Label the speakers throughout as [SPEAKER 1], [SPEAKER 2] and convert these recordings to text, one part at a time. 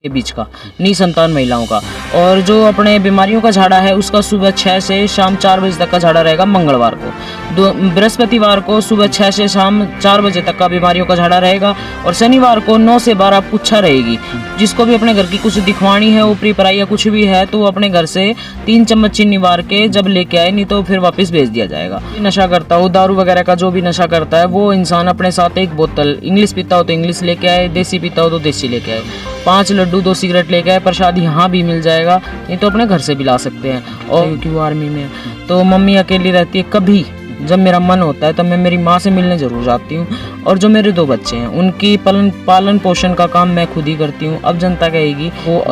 [SPEAKER 1] के बीच का, निसंतान महिलाओं का। और जो अपने बीमारियों का झाड़ा है उसका सुबह 6 से शाम 4 बजे तक का झाड़ा रहेगा मंगलवार को। बृहस्पतिवार को सुबह 6 से शाम 4 बजे तक का बीमारियों का झाड़ा रहेगा। और शनिवार को 9 से 12 पुच्छा रहेगी। जिसको भी अपने घर की कुछ दिखवानी है, ऊपरी पराई या कुछ भी है, तो वो अपने घर से 3 चम्मच चीनी वार के जब लेके आए, नहीं तो फिर वापस भेज दिया जाएगा। नशा करता हो, दारू वगैरह का जो भी नशा करता है, वो इंसान अपने साथ एक बोतल, इंग्लिश पीता हो तो इंग्लिश लेके आए, देसी पीता हो तो देसी लेके आए, 5 लड्डू 2 सिगरेट लेके आए। प्रसाद यहाँ भी मिल जाएगा, नहीं तो अपने घर से भी ला सकते हैं। और क्योंकि वो आर्मी में है तो मम्मी अकेली रहती है। कभी जब मेरा मन होता है तब मैं मेरी माँ से मिलने ज़रूर जाती हूँ। और जो मेरे 2 बच्चे हैं उनकी पालन पोषण का काम मैं खुद ही करती हूँ। अब जनता कहेगी वो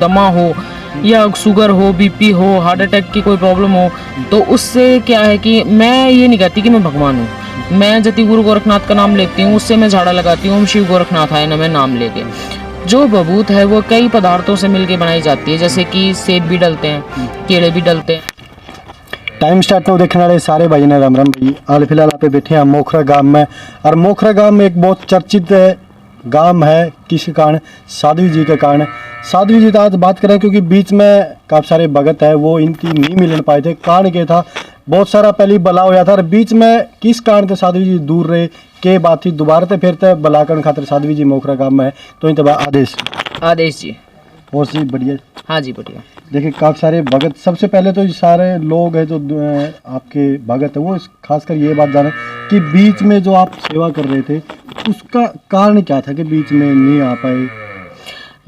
[SPEAKER 1] दमा हो या शुगर हो, बीपी हो, हार्ट अटैक की कोई प्रॉब्लम हो, तो उससे क्या है कि मैं ये नहीं कहती कि मैं भगवान हूँ। मैं जति गुरु गोरखनाथ का नाम लेती हूँ, उससे मैं झाड़ा लगाती हूँ, शिव गोरखनाथ आए ना मैं नाम लेके। जो बबूत है वो कई पदार्थों से मिलके बनाई जाती है, जैसे कि सेब भी डलते हैं, केले भी डलते हैं।
[SPEAKER 2] टाइम स्टार्ट में देखने वाले सारे भाई ने राम राम भाई। हाल फिलहाल आप बेठे हैं मोखरा गांव में, और मोखरा गांव में एक बहुत चर्चित गांव है। किस कारण? साध्वी जी के कारण। साध्वी जी तो आज बात करें क्योंकि बीच में काफ़ी सारे भगत है वो इनकी नहीं मिल पाए थे। कारण क्या था? बहुत सारा पहले बला होया था, और बीच में किस कारण से साध्वी जी दूर रहे के बात थी। दोबारा तो फिर तो बलाकरण खातिर साध्वी जी मोखरा गांव में है, तो इन
[SPEAKER 1] आदेश जी।
[SPEAKER 2] और सी बढ़िया।
[SPEAKER 1] हाँ जी बढ़िया।
[SPEAKER 2] देखिए काफ़ी सारे भगत, सबसे पहले तो ये सारे लोग हैं जो आपके भगत है वो खासकर ये बात जाने कि बीच में जो आप सेवा कर रहे थे उसका कारण क्या था कि बीच में नहीं आ पाए?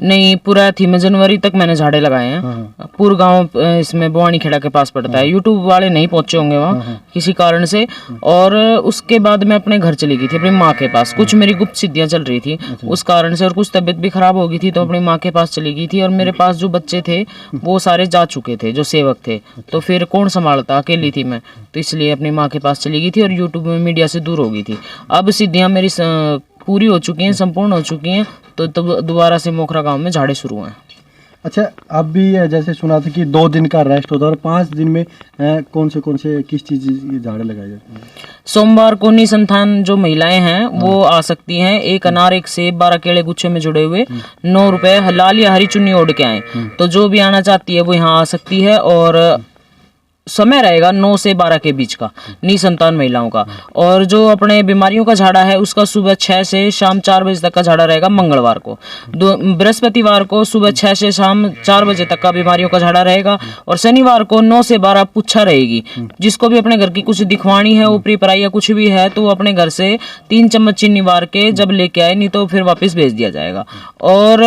[SPEAKER 1] नहीं, पूरा थी में जनवरी तक मैंने झाड़े लगाए हैं। पूरा गांव इसमें बुआनी खेड़ा के पास पड़ता है। यूट्यूब वाले नहीं पहुंचे होंगे वहाँ किसी कारण से। और उसके बाद मैं अपने घर चली गई थी, अपनी माँ के पास। कुछ मेरी गुप्त सिद्धियाँ चल रही थी उस कारण से, और कुछ तबीयत भी खराब हो गई थी, तो अपनी माँ के पास चली गई थी। और मेरे पास जो बच्चे थे वो सारे जा चुके थे, जो सेवक थे, तो फिर कौन संभालता, अकेली थी मैं, तो इसलिए अपनी माँ के पास चली गई थी और यूट्यूब में मीडिया से दूर हो गई थी। अब सिद्धियाँ मेरी पूरी हो चुकी हैं, संपूर्ण हो चुकी हैं, तो दोबारा से मोखरा गांव में झाड़े शुरू हैं।
[SPEAKER 2] अच्छा, अब भी जैसे सुना था कि 2 दिन का रेस्ट होता है, और 5 दिन में कौन से किस चीज़ के झाड़े लगाए जाते हैं?
[SPEAKER 1] सोमवार को निसंतान जो महिलाएं हैं वो आ सकती हैं। 1 अनार 1 सेब 12 केले गुच्छे में जुड़े हुए 9 रुपए, लाल या हरी चुन्नी ओढ़ के आए। तो जो भी आना चाहती है वो यहाँ आ सकती है। और समय रहेगा 9 से 12 के बीच का, निसंतान महिलाओं का। और जो अपने बीमारियों का झाड़ा है उसका सुबह 6 से शाम 4 बजे तक का झाड़ा रहेगा मंगलवार को। बृहस्पतिवार को सुबह 6 से शाम 4 बजे तक का बीमारियों का झाड़ा रहेगा। और शनिवार को 9 से 12 पुच्छा रहेगी। जिसको भी अपने घर की कुछ दिखवानी है, ऊपरी पराई या कुछ भी है, तो वो अपने घर से 3 चम्मच चीनी वार के जब लेके आए, नहीं तो फिर वापस भेज दिया जाएगा। और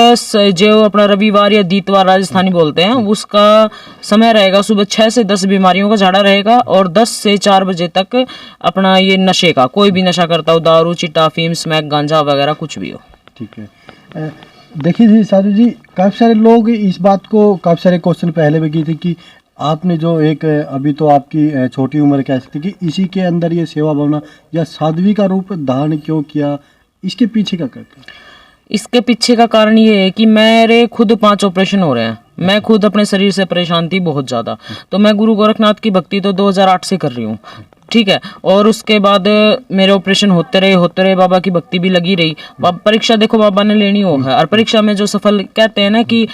[SPEAKER 1] जो अपना रविवार या दीतवार राजस्थानी बोलते हैं, उसका समय रहेगा सुबह 6 से 10 बीमारियों का झाड़ा रहेगा। और 10 से 4 बजे तक अपना ये नशे का, कोई भी नशा करता हो, दारू, चिट्टा, अफीम, स्मैक, गांजा वगैरह कुछ भी हो।
[SPEAKER 2] ठीक है। देखिए जी साधु जी, काफ़ी सारे लोग इस बात को, काफ़ी सारे क्वेश्चन पहले भी की थी कि आपने जो एक, अभी तो आपकी छोटी उम्र कह सकते कि इसी के अंदर ये सेवा भावना या साध्वी का रूप धारण क्यों किया, इसके पीछे का क्या?
[SPEAKER 1] इसके पीछे का कारण ये है कि मेरे खुद 5 ऑपरेशन हो रहे हैं। मैं खुद अपने शरीर से परेशान थी बहुत ज़्यादा। तो मैं गुरु गोरखनाथ की भक्ति तो 2008 से कर रही हूँ, ठीक है। और उसके बाद मेरे ऑपरेशन होते रहे, बाबा की भक्ति भी लगी रही। परीक्षा देखो बाबा ने लेनी हो है, और परीक्षा में जो सफल कहते हैं ना कि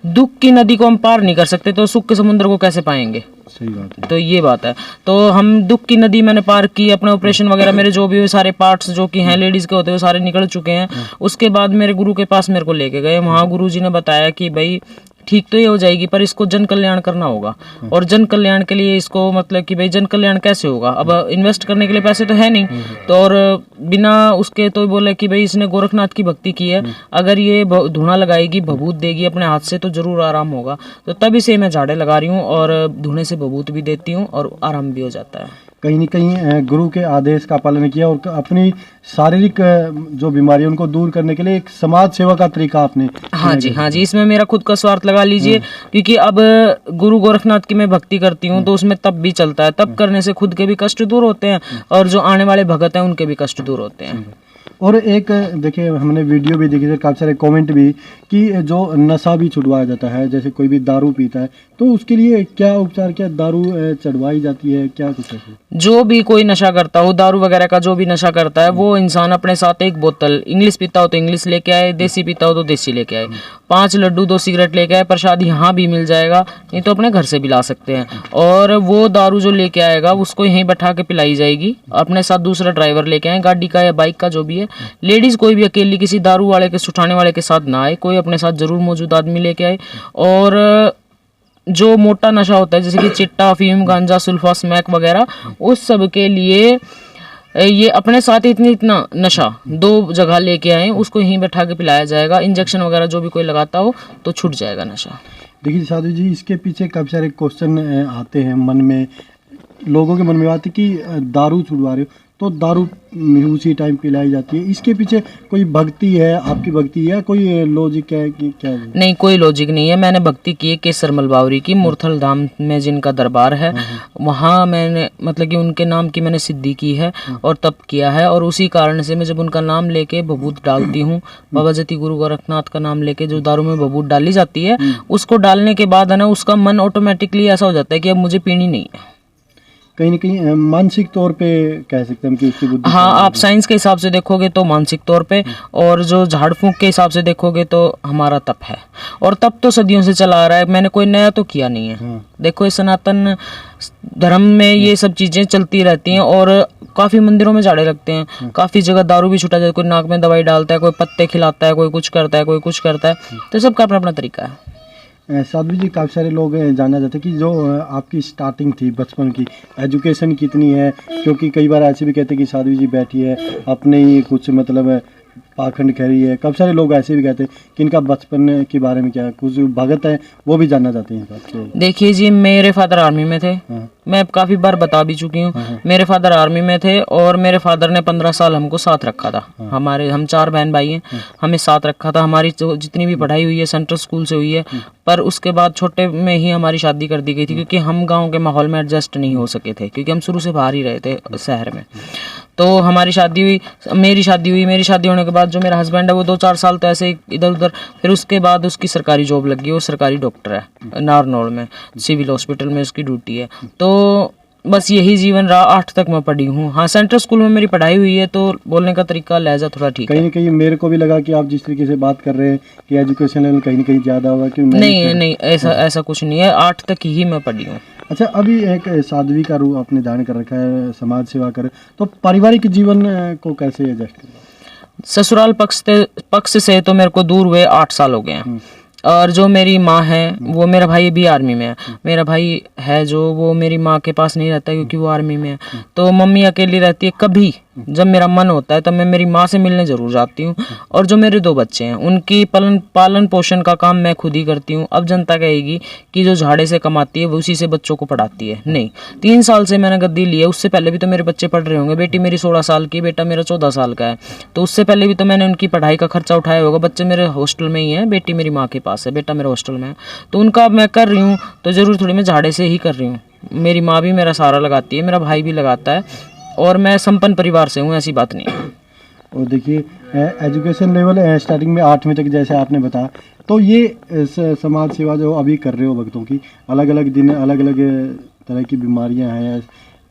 [SPEAKER 1] दुख की नदी को हम पार नहीं कर सकते तो सुख के समुद्र को कैसे पाएंगे।
[SPEAKER 2] सही बात है।
[SPEAKER 1] तो ये बात है। तो हम दुख की नदी मैंने पार की, अपने ऑपरेशन वगैरह मेरे जो भी सारे पार्ट्स जो कि हैं लेडीज के होते हैं वो सारे निकल चुके हैं। उसके बाद मेरे गुरु के पास मेरे को लेके गए। वहाँ गुरु जी ने बताया कि भाई ठीक तो ये हो जाएगी, पर इसको जन कल्याण करना होगा। और जन कल्याण के लिए इसको, मतलब कि भाई जन कल्याण कैसे होगा, अब इन्वेस्ट करने के लिए पैसे तो है नहीं, तो और बिना उसके तो बोले कि भाई इसने गोरखनाथ की भक्ति की है, अगर ये धुआं लगाएगी, भभूत देगी अपने हाथ से, तो जरूर आराम होगा। तो तभी से मैं झाड़े लगा रही हूँ, और धुएं से भभूत भी देती हूँ, और आराम भी हो जाता है।
[SPEAKER 2] कहीं न कहीं गुरु के आदेश का पालन किया, और अपनी शारीरिक जो बीमारी उनको दूर करने के लिए एक समाज सेवा का तरीका आपने।
[SPEAKER 1] हाँ जी, इसमें मेरा खुद का स्वार्थ लगा लीजिए, क्योंकि अब गुरु गोरखनाथ की मैं भक्ति करती हूँ तो उसमें तब भी चलता है। तब करने से खुद के भी कष्ट दूर होते हैं, और जो आने वाले भगत हैं उनके भी कष्ट दूर होते हैं।
[SPEAKER 2] और एक देखिए हमने वीडियो भी देखी थी, काफ़ी सारे कमेंट भी कि जो नशा भी छुड़वाया जाता है, जैसे कोई भी दारू पीता है तो उसके लिए क्या उपचार, क्या दारू चढ़वाई जाती है, क्या कुछ ऐसे?
[SPEAKER 1] जो भी कोई नशा करता हो, दारू वगैरह का जो भी नशा करता है, वो इंसान अपने साथ एक बोतल, इंग्लिश पीता हो तो इंग्लिश लेके आए, देसी पीता हो तो देसी लेके आए, 5 लड्डू 2 सिगरेट लेके आए, प्रसाद यहाँ भी मिल जाएगा, नहीं तो अपने घर से भी ला सकते हैं। और वो दारू जो लेके आएगा उसको यहीं बैठा के पिलाई जाएगी, अपने साथ दूसरा ड्राइवर लेके आए, गाड़ी का या बाइक का जो भी है। लेडीज कोई भी अकेली किसी दारू वाले के सुठाने वाले के साथ ना आए, कोई अपने साथ जरूर मौजूद आदमी लेके आए। और जो मोटा नशा होता है जैसे कि चिट्टा, अफीम, गांजा, सुल्फा, स्मैक वगैरह, उस सब के लिए ये अपने साथ इतना नशा 2 जगह लेके आए, उसको यहीं बैठा के पिलाया जाएगा। इंजेक्शन वगैरह जो भी कोई लगाता हो तो छूट जाएगा नशा।
[SPEAKER 2] देखिए साधु जी, इसके पीछे काफ़ी सारे क्वेश्चन आते हैं मन में, लोगों के मन में आती कि दारू छुड़वा रहे हो तो दारू उसी टाइम पिलाई जाती है, इसके पीछे कोई भक्ति है, आपकी भक्ति है, कोई लॉजिक है कि क्या है?
[SPEAKER 1] नहीं, कोई लॉजिक नहीं है। मैंने भक्ति की है केसर मलबावरी की, मुरथल धाम में जिनका दरबार है, वहाँ मैंने मतलब कि उनके नाम की मैंने सिद्धि की है और तप किया है। और उसी कारण से मैं जब उनका नाम लेके भभूत डालती हूँ, बाबा जति गुरु गोरखनाथ का नाम लेके जो दारू में भभूत डाली जाती है, उसको डालने के बाद है ना, उसका मन ऑटोमेटिकली ऐसा हो जाता है कि अब मुझे पीनी नहीं है।
[SPEAKER 2] कहीं न कहीं मानसिक तौर पे कह सकते हैं कि उसकी बुद्धि,
[SPEAKER 1] हाँ, आप साइंस के हिसाब से देखोगे तो मानसिक तौर पे, और जो झाड़ फूंक के हिसाब से देखोगे तो हमारा तप है। और तप तो सदियों से चला आ रहा है, मैंने कोई नया तो किया नहीं है। देखो, इस सनातन धर्म में ये सब चीजें चलती रहती हैं और काफी मंदिरों में झाड़े लगते हैं, काफी जगह दारू भी छूटा जाता है, कोई नाक में दवाई डालता है, कोई पत्ते खिलाता है, कोई कुछ करता है, कोई कुछ करता है, तो सबका अपना अपना तरीका है।
[SPEAKER 2] साधु जी, काफ़ी सारे लोग जानना चाहते हैं कि जो आपकी स्टार्टिंग थी बचपन की, एजुकेशन कितनी है? क्योंकि कई बार ऐसे भी कहते हैं कि साधु जी बैठी है अपने ही कुछ मतलब पाखंड कह रही है, काफ़ी सारे लोग ऐसे भी कहते हैं कि इनका बचपन के बारे में क्या कुछ भगत है, वो भी जानना चाहते हैं। देखिए
[SPEAKER 1] जी, मेरे फादर आर्मी में थे, मैं काफ़ी बार बता भी चुकी हूँ। मेरे फादर आर्मी में थे और मेरे फादर ने 15 साल हमको साथ रखा था। हम 4 बहन भाई हैं, हमें साथ रखा था। हमारी जितनी भी पढ़ाई हुई है सेंट्रल स्कूल से हुई है, पर उसके बाद छोटे में ही हमारी शादी कर दी गई थी, क्योंकि हम गाँव के माहौल में एडजस्ट नहीं हो सके थे, क्योंकि हम शुरू से बाहर ही रहे थे शहर में। तो हमारी शादी हुई, मेरी शादी होने के बाद जो मेरा हस्बैंड है वो 2-4 साल तो ऐसे इधर उधर, फिर उसके बाद उसकी सरकारी जॉब लग गई, वो सरकारी डॉक्टर है नारनौल में, सिविल हॉस्पिटल में उसकी ड्यूटी है। तो बस यही जीवन रहा, 8 तक मैं पढ़ी हूँ। हाँ, सेंट्रल स्कूल में मेरी पढ़ाई हुई है, तो बोलने का तरीका लहजा थोड़ा ठीक है।
[SPEAKER 2] कहीं न कहीं मेरे को भी लगा कि आप जिस तरीके से बात कर रहे हैं कि एजुकेशन लेवल कहीं न कहीं ज़्यादा होगा। कि
[SPEAKER 1] नहीं, ऐसा कुछ नहीं है, 8 तक ही मैं पढ़ी हूँ।
[SPEAKER 2] अच्छा, अभी एक साध्वी का रूप आपने धारण कर रखा है, समाज सेवा कर, तो पारिवारिक जीवन को कैसे एडजस्ट करें?
[SPEAKER 1] ससुराल पक्ष से तो मेरे को दूर हुए 8 साल हो गए हैं। और जो मेरी माँ है, वो, मेरा भाई भी आर्मी में है, मेरा भाई है जो, वो मेरी माँ के पास नहीं रहता क्योंकि वो आर्मी में है। तो मम्मी अकेली रहती है। कभी जब मेरा मन होता है तब मैं मेरी माँ से मिलने ज़रूर जाती हूँ। और जो मेरे 2 बच्चे हैं, उनकी पालन पोषण का काम मैं खुद ही करती हूँ। अब जनता कहेगी कि जो झाड़े से कमाती है वो उसी से बच्चों को पढ़ाती है। नहीं, 3 साल से मैंने गद्दी ली है, उससे पहले भी तो मेरे बच्चे पढ़ रहे होंगे। बेटी मेरी 16 साल की, बेटा मेरा 14 साल का है, तो उससे पहले भी तो मैंने उनकी पढ़ाई का खर्चा उठाया होगा। बच्चे मेरे हॉस्टल में ही हैं, बेटी मेरी माँ के पास है, बेटा मेरा हॉस्टल में है, तो उनका मैं कर रही हूँ, तो ज़रूर थोड़ी मैं झाड़े से ही कर रही हूँ। मेरी माँ भी मेरा सहारा लगाती है, मेरा भाई भी लगाता है, और मैं संपन्न परिवार से हूँ, ऐसी बात नहीं है।
[SPEAKER 2] और देखिए, एजुकेशन लेवल स्टार्टिंग में 8वीं तक जैसे आपने बताया, तो ये समाज सेवा जो अभी कर रहे हो भक्तों की, अलग अलग दिन अलग अलग तरह की बीमारियां हैं,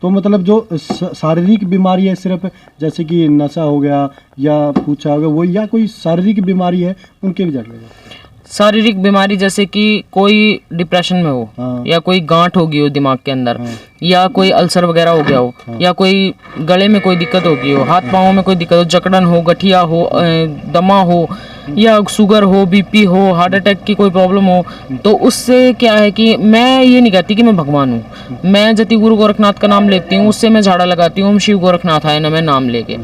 [SPEAKER 2] तो मतलब जो शारीरिक बीमारी है सिर्फ, जैसे कि नशा हो गया या पूछा हो गया, वो या कोई शारीरिक बीमारी है, उनके भी जान लेगा?
[SPEAKER 1] शारीरिक बीमारी जैसे कि कोई डिप्रेशन में हो,
[SPEAKER 2] हाँ।
[SPEAKER 1] या कोई गांठ हो गई हो दिमाग के अंदर, हाँ। या कोई अल्सर वगैरह हो गया हो, हाँ। या कोई गले में कोई दिक्कत हो गई हो, हाथ पाँव में कोई दिक्कत हो, जकड़न हो, गठिया हो, दमा हो, या शुगर हो, बीपी हो, हार्ट अटैक की कोई प्रॉब्लम हो, तो उससे क्या है कि मैं ये नहीं कहती कि मैं भगवान हूँ, मैं जति गुरु गोरखनाथ का नाम लेती हूँ, उससे मैं झाड़ा लगाती हूँ, शिव गोरखनाथ आए ना मैं नाम लेके।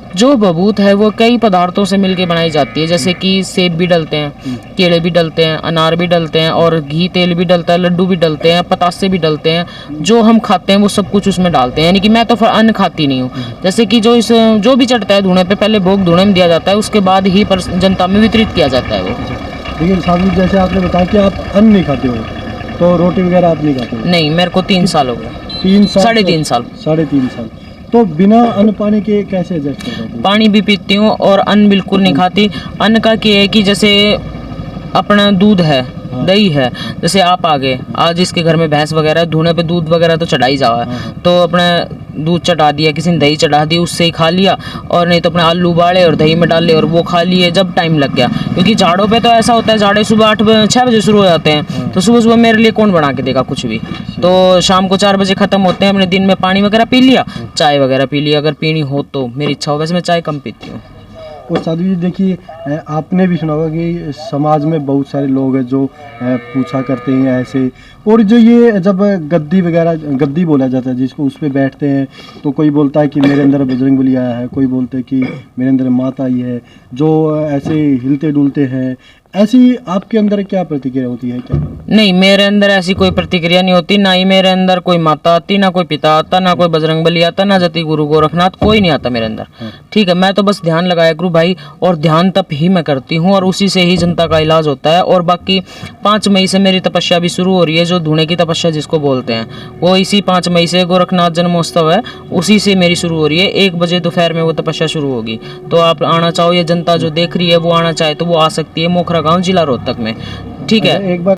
[SPEAKER 1] जो बबूत है वो कई पदार्थों से मिलके बनाई जाती है, जैसे कि सेब भी डलते हैं, केले भी डलते हैं, अनार भी डलते हैं, और घी तेल भी डलता है, लड्डू भी डलते हैं, पतासे भी डलते हैं। जो हम खाते हैं वो सब कुछ उसमें डालते हैं, यानी कि मैं तो अन्न खाती नहीं हूँ। जैसे कि जो भी चढ़ता है धूणे पे, पहले भोग धूणे में दिया जाता है, उसके बाद ही जनता में वितरित किया जाता है वो।
[SPEAKER 2] लेकिन साहब जैसे आपने बताया कि आप अन्न नहीं खाते हो, तो रोटी वगैरह आप नहीं खाते हो?
[SPEAKER 1] नहीं, मेरे को 3 साल हो गए।
[SPEAKER 2] 3 साल?
[SPEAKER 1] 3.5 साल।
[SPEAKER 2] 3.5 साल। तो बिना अन्न पानी के कैसे एडजस्ट कर पाते हैं?
[SPEAKER 1] पानी भी पीती हूँ और अन्न बिल्कुल नहीं खाती। अन्न का क्या है कि जैसे अपना दूध है, दही है, जैसे आप आ गए, आज इसके घर में भैंस वगैरह है, धूने पे दूध वगैरह तो चढ़ा ही जावा है, तो अपने दूध चढ़ा दिया, किसी ने दही चढ़ा दी, उससे ही खा लिया, और नहीं तो अपने आलू उबाले और दही में डाले और वो खा लिए जब टाइम लग गया। क्योंकि झाड़ों पे तो ऐसा होता है, झाड़े सुबह 6 बजे शुरू हो जाते हैं, तो सुबह सुबह मेरे लिए कौन बना के देगा कुछ भी। तो शाम को 4 बजे ख़त्म होते हैं, अपने दिन में पानी वगैरह पी लिया, चाय वगैरह पी लिया, अगर पीनी हो तो मेरी इच्छा हो, वैसे मैं चाय कम पीती हूँ।
[SPEAKER 2] और साधु जी देखिए, आपने भी सुना होगा कि समाज में बहुत सारे लोग हैं जो पूछा करते हैं ऐसे, और जो ये जब गद्दी वगैरह, गद्दी बोला जाता है जिसको, उस पर बैठते हैं, तो कोई बोलता है कि मेरे अंदर बजरंग बली आया है, कोई बोलते हैं कि मेरे अंदर माता आई है, जो ऐसे हिलते डुलते हैं, ऐसी आपके अंदर क्या प्रतिक्रिया होती है क्या?
[SPEAKER 1] नहीं, मेरे अंदर ऐसी कोई प्रतिक्रिया नहीं होती, ना ही मेरे अंदर कोई माता आती, ना कोई पिता आता, ना कोई बजरंग बली आता, ना जति गुरु गोरखनाथ, कोई नहीं आता मेरे अंदर। ठीक है, मैं तो बस ध्यान लगाया करूँ भाई, और ध्यान तप ही मैं करती हूँ, और उसी से ही जनता का इलाज होता है। और बाकी 5 मई से मेरी तपस्या भी शुरू हो रही है, जो धुने की तपस्या जिसको बोलते हैं, वो इसी 5 मई से गोरखनाथ जन्मोत्सव है, उसी से मेरी शुरू हो रही है। 1 बजे दोपहर में वो तपस्या शुरू होगी, तो आप आना चाहो, ये जनता जो देख रही है वो आना चाहे तो वो आ सकती है, मोखरा गाँव, जिला रोहतक में। ठीक है।
[SPEAKER 2] एक बार